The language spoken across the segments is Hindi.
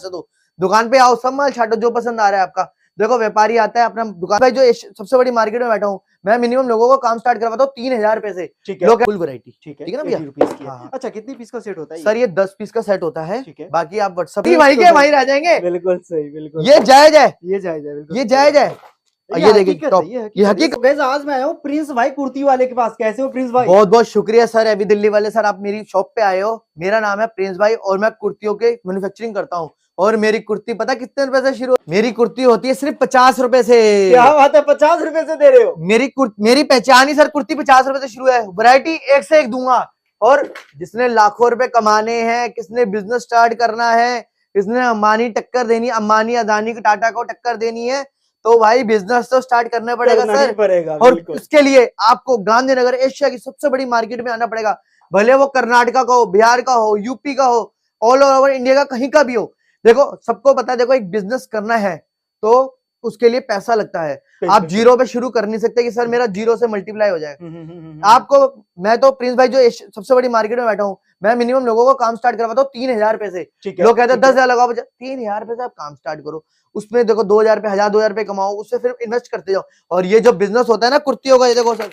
पैसे दो, दुकान पे आओ, सब माल छाटो जो पसंद आ रहा है आपका। देखो व्यापारी आता है अपना दुकान भाई, जो सबसे बड़ी मार्केट में बैठा हूँ मैं, मिनिमम लोगों को काम स्टार्ट करवाता हूँ 3,000 रुपए से। ठीक है, लोग फुल वैरायटी, ठीक है ठीक है ना भैया। 80 रुपीस की है। हाँ। अच्छा कितनी पीस का सेट होता है सर ये 10 पीस का सेट होता है, ठीक है। बाकी आप व्हाट्सएप वहीं के वहीं रह जाएंगे। बिल्कुल सही, बिल्कुल ये जायज है, ये जायज है, बिल्कुल ये जायज है। ये देखिए टॉप, ये हकीकत। गाइस आज मैं आया हूँ प्रिंस भाई कुर्ती वाले के पास। कैसे हो प्रिंस भाई? बहुत बहुत शुक्रिया सर, अभी दिल्ली वाले सर, आप मेरी शॉप पे आए हो। मेरा नाम है प्रिंस भाई और मैं कुर्तियों के मैन्युफैक्चरिंग करता हूँ। और मेरी कुर्ती पता कितने रुपए से शुरू? मेरी कुर्ती होती है सिर्फ 50 रुपए से। क्या बात है, 50 रुपए से दे रहे हो? मेरी पहचान ही सर कुर्ती 50 रुपए से शुरू है। वैरायटी एक से एक दूंगा। और जिसने लाखों रुपए कमाने हैं, किसने बिजनेस स्टार्ट करना है, किसने अंबानी टक्कर देनी, अंबानी अदानी टाटा को टक्कर देनी है, तो भाई बिजनेस तो स्टार्ट करना पड़ेगा सर। पड़ेगा, और उसके लिए आपको गांधीनगर एशिया की सबसे बड़ी मार्केट में आना पड़ेगा। भले वो कर्नाटका का हो, बिहार का हो, यूपी का हो, ऑल ओवर इंडिया का कहीं का भी हो। देखो सबको पता है, देखो एक बिजनेस करना है तो उसके लिए पैसा लगता है। आप जीरो पे शुरू कर नहीं सकते कि सर मेरा जीरो से मल्टीप्लाई हो जाएगा। आपको मैं तो प्रिंस भाई जो सबसे बड़ी मार्केट में बैठा हूँ मैं, मिनिमम लोगों को काम स्टार्ट करवाता हूँ 3,000 रुपए से। लोग कहते हैं 10,000 लगाओ, 3,000 रुपए से आप काम स्टार्ट करो। उसमें देखो 2,000 रुपए, 1,000 2,000 रुपए कमाओ, उससे फिर इन्वेस्ट करते जाओ। और ये जो बिजनेस होता है ना कुर्तियों का, ये देखो सर,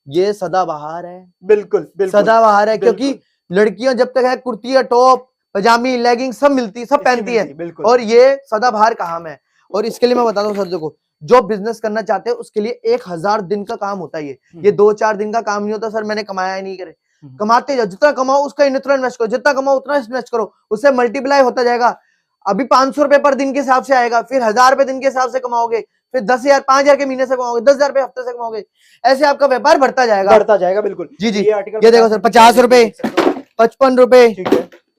ये सदाबहार है। बिल्कुल सदाबहार है, क्योंकि लड़कियां जब तक है कुर्ती या टॉप पजामी लेगिंग सब मिलती, सब पहनती है। और ये सदाबहार काम है। और इसके लिए मैं बताता हूँ सर, देखो जो बिजनेस करना चाहते हैं उसके लिए 1,000 दिन का काम होता है। ये 2-4 दिन का काम नहीं होता सर, मैंने कमाया ही नहीं करे। कमाते जाओ, जितना कमाओ उसका इतना इन्वेस्ट करो, जितना कमाओ उतना इन्वेस्ट करो, उससे मल्टीप्लाई होता जाएगा। अभी 500 रुपए पर दिन के हिसाब से आएगा, फिर 1,000 रुपए दिन के हिसाब से कमाओगे, फिर 10,000 5,000 के महीने से कमाओगे, 10,000 रुपए हफ्ते से कमाओगे। ऐसे आपका व्यापार बढ़ता जाएगा, बिल्कुल। जी जी। ये देखो सर 50 रुपए, 55 रुपए,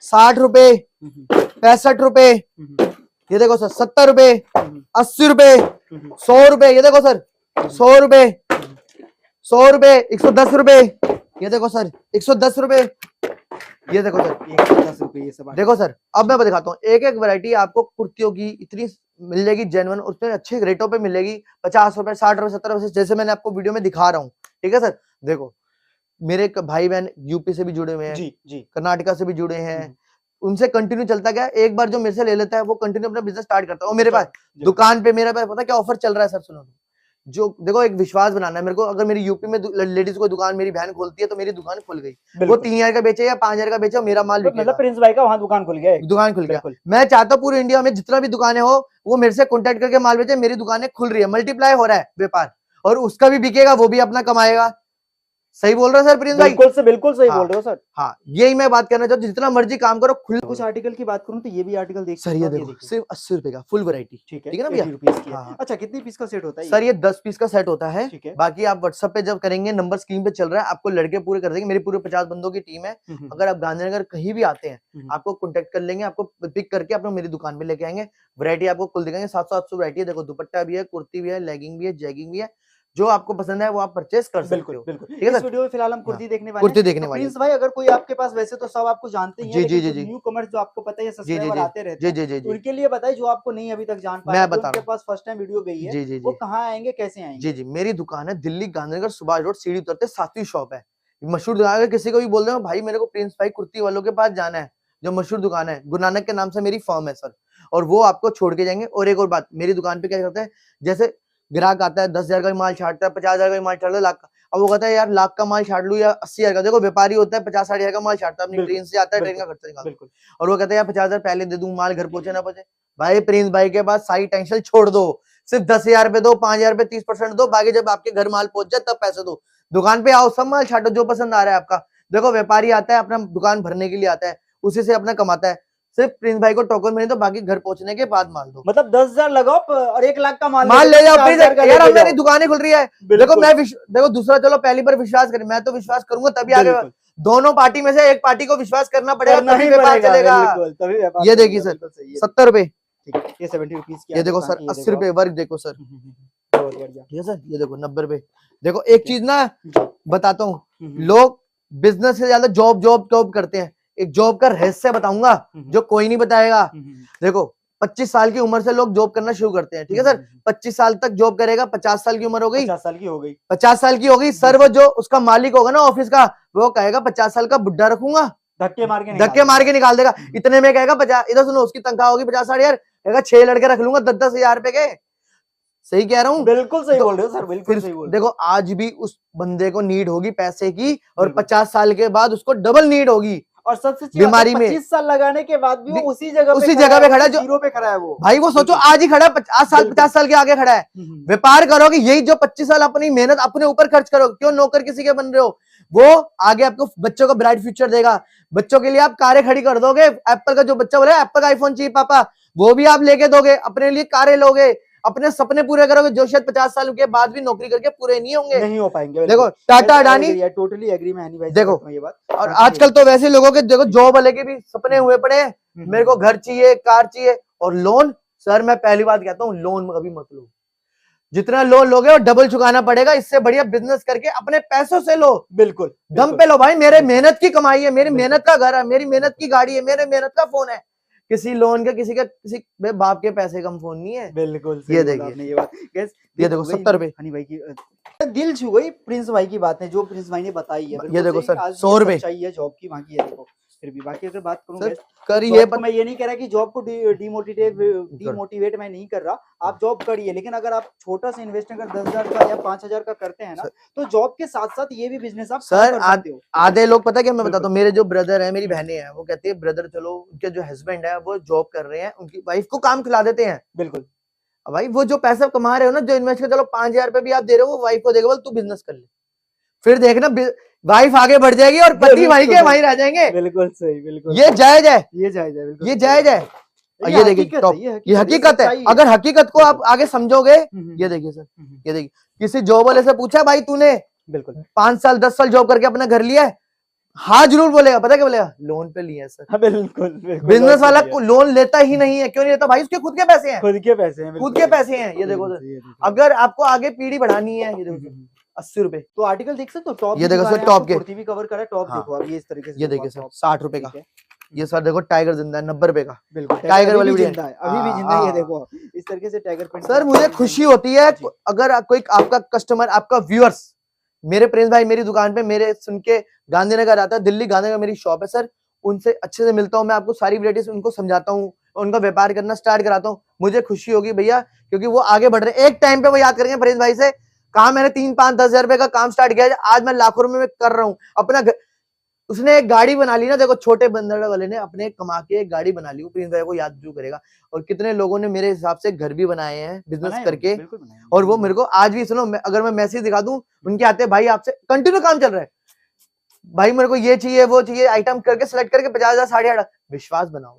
60 रुपए, 65 रुपए, ये देखो सर 70 रुपए, 80 रुपए, 100 रुपए, ये देखो सर 100 रुपए, 100 रुपए, 110 रुपए, ये देखो सर 110 रुपए, ये देखो सर 110 रुपए। ये सब देखो सर, अब मैं दिखाता हूँ एक एक वैरायटी आपको कुर्तियों की इतनी मिल जाएगी जेन्युइन, उसमें अच्छे रेटों पे मिलेगी। 50 रुपए, 60 रुपए, 70 रुपए, जैसे मैंने आपको वीडियो में दिखा रहा हूँ, ठीक है सर। देखो मेरे भाई बहन यूपी से भी जुड़े हुए हैं, जी, कर्नाटका से भी जुड़े हैं, उनसे कंटिन्यू चलता गया। एक बार जो मेरे से ले लेता है वो कंटिन्यू अपना बिजनेस स्टार्ट करता है। और मेरे पास दुकान पे मेरे पास पता क्या ऑफर चल रहा है सर, सुनो। जो देखो एक विश्वास बनाना है मेरे को, अगर मेरी यूपी में लेडीज को दुकान मेरी बहन खोलती है तो मेरी दुकान खुल गई। वो 3,000 का बेचे या 5,000 का बेचे, मेरा माल बिकेगा। मतलब प्रिंस भाई का वहां दुकान खुल गया, दुकान खुल गया। मैं चाहता हूँ पूरी इंडिया में जितना भी दुकानें हो वो मेरे से कॉन्टेक्ट करके माल बेचे। मेरी दुकानें खुल रही है, मल्टीप्लाई हो रहा है व्यापार, और उसका भी बिकेगा, वो भी अपना कमाएगा। सही बोल रहे हो सर प्रिंस भाई? बिल्कुल सही बोल रहे हो सर। हाँ, यही मैं बात करना चाहता हूँ, जितना मर्जी काम करो खुल। कुछ आर्टिकल की बात करूं तो ये भी आर्टिकल देख सर, ये देखो सिर्फ 80 रुपए का फुल वैरायटी, ठीक है ना भैया। 80 रुपीस की है। हाँ। अच्छा कितनी पीस का सेट होता है? सर ये 10 पीस का सेट होता है, ठीक है। बाकी आप व्हाट्सएप पे जब करेंगे, नंबर स्क्रीन पे चल रहा है, आपको लड़के पूरे कर देंगे। मेरी पूरे 50 बंदों की टीम है। अगर आप गांधीनगर कहीं भी आते हैं आपको कॉन्टेक्ट कर लेंगे, आपको पिक करके अपने मेरी दुकान पे लेके आएंगे। वैरायटी आपको कुल दिखाएंगे, 700-800 वैरायटी है। देखो दुपट्टा भी है, कुर्ती भी है, लेगिंग भी है, जैगिंग भी है। जो आपको पसंद है वो आप परचेस कर सकते हो। बिल्कुल। ठीक है इस वीडियो में फिलहाल हम कुर्ती देखने वाले हैं। कुर्ती देखने वाले हैं। प्रिंस भाई अगर कोई आपके पास, वैसे तो सब आपको जानते ही हैं, लेकिन न्यू कमर्स जो आपको पता है सब्सक्राइबर आते रहते हैं, उनके लिए बताइए जो आपको नहीं अभी तक जान पाए, उनके पास फर्स्ट टाइम वीडियो गई है, वो कहाँ आएंगे, कैसे आएंगे? जी जी, मेरी दुकान है दिल्ली गांधीनगर सुभाष रोड, सीढ़ी उतरते 7वीं शॉप है। मशहूर दुकान है। किसी को भी बोल रहे हो भाई मेरे को प्रिंस भाई कुर्ती वालों के पास जाना है, जो मशहूर दुकान है, गुरु नानक के नाम से मेरी फर्म है सर, और वो आपको छोड़ के जाएंगे। और एक और बात, मेरी दुकान पे क्या करते हैं, जैसे ग्राहक आता है 10,000 का माल छाटता है, 50,000 का माल छाट लो, लाख का, अब वो कहता है यार लाख का माल छाट लूं या 80,000 का। देखो व्यापारी होता है 50-60 हजार का माल छाटता है, अपनी ट्रेन से आता है, ट्रेन का खर्चा निकालता है, और वो कहता है यार 50,000 पहले दे दूं, माल घर पहुंचे ना पहुंचे। भाई प्रिंस भाई के पास सारी टेंशन छोड़ दो, सिर्फ 10,000 रुपए दो, 5,000 रुपए 30% दो, बाकी जब आपके घर माल पहुंच जाए तब पैसे दो। दुकान पे आओ, सब माल छाटो जो पसंद आ रहा है आपका। देखो व्यापारी आता है अपना दुकान भरने के लिए आता है, उसी से अपना कमाता है। सिर्फ प्रिंस भाई को टोकन मिले तो बाकी घर पहुंचने के बाद माल दो। मतलब 10,000 लगाओ और 1 लाख का माल ले जाओ। यार अब मेरी दुकानें खुल रही है। देखो मैं देखो दूसरा चलो पहली बार विश्वास करें, मैं तो विश्वास करूंगा तभी आगे। दोनों पार्टी में से एक पार्टी को विश्वास करना पड़ेगा, तभी व्यापार चलेगा। ये देखिए सर 70 रुपए, ये 70 रुपीस की। ये देखो सर 80 रुपए वर्क, देखो सर बहुत बढ़िया, ठीक है सर। ये देखो 90 रुपए। देखो एक चीज ना बताता हूँ, लोग बिजनेस से ज्यादा जॉब करते हैं। एक जॉब का रहस्य बताऊंगा जो कोई नहीं बताएगा। देखो 25 साल की उम्र से लोग जॉब करना शुरू करते हैं, ठीक है सर। 25 साल तक जॉब करेगा, 50 साल की उम्र हो गई, 50 साल की हो गई, 50 साल की हो गई सर। वो जो उसका मालिक होगा ना ऑफिस का, वो कहेगा 50 साल का बुड्ढा रखूंगा, धक्के मार के निकाल देगा। इतने में कहेगा 50, इधर सुनो उसकी तनख्वाह होगी 50-60 हजार, कहेगा 6 लड़के रख लूंगा 10-10 हजार रुपए के। सही कह रहा हूँ? बिल्कुल सही बोल रहे हो सर, बिल्कुल सही बोल रहे हो। देखो आज भी उस बंदे को नीड होगी पैसे की, और 50 साल के बाद उसको डबल नीड होगी। और सबसे बीमारी में 25 साल लगाने के बाद भी वो उसी जगह पे खड़ा है, जो जीरो पे खड़ा है वो। भाई वो सोचो आज ही खड़ा है, 50 साल के आगे खड़ा है। व्यापार करोगे, यही जो 25 साल अपनी मेहनत अपने ऊपर खर्च करोगे, क्यों नौकर किसी के बन रहे हो? वो आगे आपको बच्चों को ब्राइट फ्यूचर देगा। बच्चों के लिए आप कारें खड़ी कर दोगे। एप्पल का जो बच्चा बोले एप्पल का आईफोन चाहिए पापा, वो भी आप लेके दोगे। अपने लिए कारें लोगे, अपने सपने पूरे करोगे, जो शायद 50 साल के बाद भी नौकरी करके पूरे नहीं होंगे, नहीं हो पाएंगे। देखो टाटा अडानी, टोटली एग्री मैं भाई, देखो ये बात। और आजकल तो वैसे लोगों के देखो जॉब वाले के भी सपने हुए पड़े हैं, मेरे को घर चाहिए, कार चाहिए, और लोन। सर मैं पहली बात कहता हूँ, लोन कभी मत लो। जितना लोन लोगे वो डबल चुकाना पड़ेगा। इससे बढ़िया बिजनेस करके अपने पैसों से लो, बिल्कुल दम पे लो। भाई मेरे मेहनत की कमाई है, मेरी मेहनत का घर है, मेरी मेहनत की गाड़ी है, मेरे मेहनत का फोन है। किसी लोन के किसी बाप के पैसे कम फोन नहीं है। बिल्कुल ये देखिए, ये बात ये देखो 70 रुपए। हनी भाई की दिल छू गई प्रिंस भाई की बातें, जो प्रिंस भाई ने बताई है। ये देखो सर 100 रुपए चाहिए जॉब की, बाकी है देखो। फिर भी बाकी अगर बात करूं करिए, मैं ये नहीं कह रहा कि जॉब को डीमोटिवेट मैं नहीं कर रहा, आप जॉब करिए, लेकिन अगर आप छोटा सा इन्वेस्ट अगर 10,000 का या 5,000 का करते हैं ना, तो जॉब के साथ साथ ये भी बिजनेस आप सर आधे लोग पता क्या मैं बताता हूँ, मेरे जो ब्रदर है, मेरी बहनें हैं, वो कहती है ब्रदर चलो, उनके जो हस्बैंड है वो जॉब कर रहे हैं, उनकी वाइफ को काम खिला देते हैं। बिल्कुल भाई वो जो पैसा कमा रहे हो ना, जो इन्वेस्ट कर, चलो 5,000 रुपए भी आप दे रहे हो, वो वाइफ को देगा, बोल तू बिजनेस कर ले, फिर देखना वाइफ आगे बढ़ जाएगी और पति वहीं के वहीं रह जाएंगे। बिल्कुल सही, बिल्कुल ये जायज है, ये जायज है, बिल्कुल ये जायज है। ये देखिए टॉप, ये हकीकत है। अगर हकीकत को आप आगे समझोगे, ये देखिए सर, ये देखिए किसी जॉब वाले से पूछा भाई तूने बिल्कुल 5 साल 10 साल जॉब करके अपना घर लिया है? हाँ जरूर बोलेगा। पता क्या बोलेगा? लोन पे लिया है सर। बिल्कुल बिजनेस वाला को लोन लेता ही नहीं है। क्यों नहीं लेता भाई? उसके खुद के पैसे हैं, खुद के पैसे हैं, खुद के पैसे हैं। ये देखो सर, अगर आपको आगे पीढ़ी बढ़ानी है, ये देखो 80 रुपए। तो आर्टिकल देख सकते हो टॉप, ये देखो सर टॉप के कुर्ती भी कवर करा टॉप। देखो अब ये इस तरीके से, ये देखिए सर 60 रुपए का। ये सर देखो टाइगर जिंदा है 90 रुपए का। बिल्कुल टाइगर वाली जिंदा है, अभी भी जिंदा है। ये देखो इस तरीके से टाइगर प्रिंट। सर मुझे खुशी होती है अगर कोई आपका कस्टमर, आपका व्यूअर्स, मेरे प्रिंस भाई मेरी दुकान पे मेरे सुन के गांधीनगर आता है, दिल्ली गांधीनगर मेरी शॉप है सर, उनसे अच्छे से मिलता हूँ मैं, आपको सारी वैरायटीज उनको समझाता हूँ, उनका व्यापार करना स्टार्ट कराता हूँ। मुझे खुशी होगी भैया, क्योंकि वो आगे बढ़ रहे हैं। एक टाइम पे वो याद करेंगे प्रिंस भाई से, कहा मैंने 3-5-10 हजार रुपए का काम स्टार्ट किया, आज मैं लाखों रुपए में कर रहा हूँ अपना। उसने एक गाड़ी बना ली ना, देखो छोटे बंदर वाले ने अपने कमा के एक गाड़ी बना ली, वो प्रिंस भाई को याद जरूर करेगा। और कितने लोगों ने मेरे हिसाब से घर भी बनाए हैं बिजनेस करके, और वो मेरे को आज भी, सुनो अगर मैं मैसेज दिखा दूं उनके आते, भाई आपसे कंटिन्यू काम चल रहा है, भाई मेरे को ये चाहिए वो चाहिए, आइटम करके सिलेक्ट करके 50,000 60,000। विश्वास बनाओ,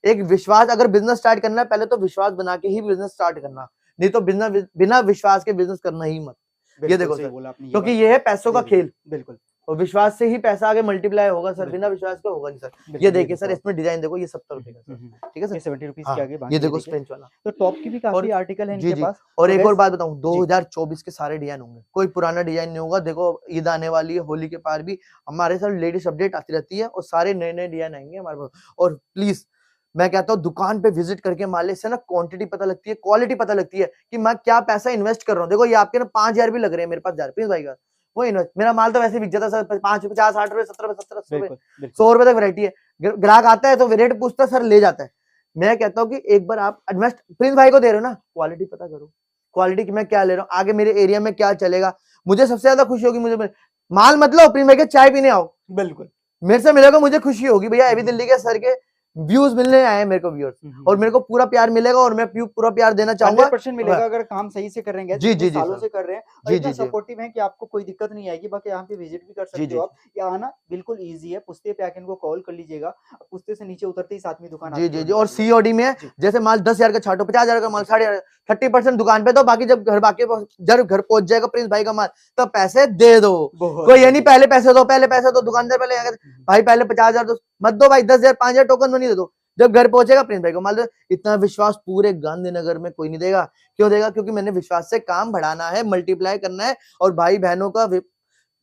एक विश्वास, अगर बिजनेस स्टार्ट करना है पहले तो विश्वास बना के ही बिजनेस स्टार्ट करना, नहीं तो बिना विश्वास के बिजनेस करना ही मत। ये देखो सर, क्योंकि ये है पैसों का खेल। बिल्कुल, और विश्वास से ही पैसा आगे मल्टीप्लाई होगा सर, बिना विश्वास का होगा नहीं सर। ये देखिए सर, इसमें डिजाइन देखो, ये 70 रुपए का सर, ठीक है सर, 70 रुपीज के आगे। ये देखो स्पेंच वाला, तो टॉप की भी काफी आर्टिकल है इनके पास। और एक और बात बताऊं, 2024 के सारे डिजाइन होंगे, कोई पुराना डिजाइन नहीं होगा। देखो ईद आने वाली है, होली के पार भी हमारे साथ लेटेस्ट अपडेट आती रहती है, और सारे नए नए डिजाइन आएंगे हमारे पास। और प्लीज मैं कहता हूँ दुकान पे विजिट करके माल से ना क्वांटिटी पता लगती है, क्वालिटी पता लगती है कि मैं क्या पैसा इन्वेस्ट कर रहा हूँ। देखो ये आपके ना 5,000 भी लग रहे हैं, मेरे पास 1000 प्लीज भाई का वो इन्वेस्ट, मेरा माल तो वैसे बिक जाता है सर 5, 50, 60 रुपए, 70 रुपए, 70, 80 रुपए, 100 रुपए तक वैरायटी है। ग्राहक आता है तो रेट पूछता है, सर ले जाता है। मैं कहता हूँ कि एक बार आप इन्वेस्ट प्रिंस भाई को दे रहे हो ना, क्वालिटी पता करो, क्वालिटी की मैं क्या ले रहा हूँ, आगे मेरे एरिया में क्या चलेगा। मुझे सबसे ज्यादा खुशी होगी, मुझे माल मतलब प्रिंस भाई के चाय पीने आओ, बिल्कुल मेरे से मिलेगा, मुझे खुशी होगी भैया। अभी दिल्ली के सर के व्यूज मिलने आए मेरे को व्यूअर्स, और मेरे को पूरा प्यार मिलेगा, और मैं पूरा प्यार देना चाहूंगा। 100% मिलेगा अगर काम सही से कर रहे हैं, जी सालों से कर रहे हैं, और इतना सपोर्टिव है कि आपको कोई दिक्कत नहीं आएगी। बाकी यहाँ पे विजिट भी कर सकते हो आप, यहाँ आना बिल्कुल इजी है। पुस्ते पे आके इनको कॉल कर लीजिएगा, पुस्ते से नीचे उतरते ही 7वीं दुकान। जी। और COD में जैसे माल 10,000 का छाटो, 50,000 का माल 30,000, 30% दुकान पे दो, बाकी जब घर पहुंच जाएगा प्रिंस भाई का माल तब पैसे दे दो। कोई ये नहीं पहले पैसे दो, दुकानदार पहले भाई पहले 50,000 दो मत दो भाई, 10,000 5,000 टोकन नहीं दे दो, जब घर पहुंचेगा प्रिंस भाई को माल दो। इतना विश्वास पूरे गांधीनगर में कोई नहीं देगा। क्यों देगा? क्योंकि मैंने विश्वास से काम बढ़ाना है, मल्टीप्लाई करना है, और भाई बहनों का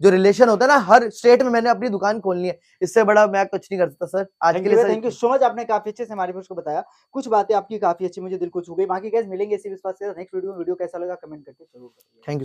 जो रिलेशन होता है ना, हर स्टेट में मैंने अपनी दुकान खोलनी है। इससे बड़ा मैं कुछ नहीं कर सकता सर। आज के लिए थैंक यू सो मच, आपने काफी अच्छे से हमारे को बताया, कुछ बातें आपकी काफी अच्छी मुझे दिल को छू गई। बाकी गाइस मिलेंगे इसी विश्वास से नेक्स्ट वीडियो कैसा लगा कमेंट करके जरूर बताइए। Thank you.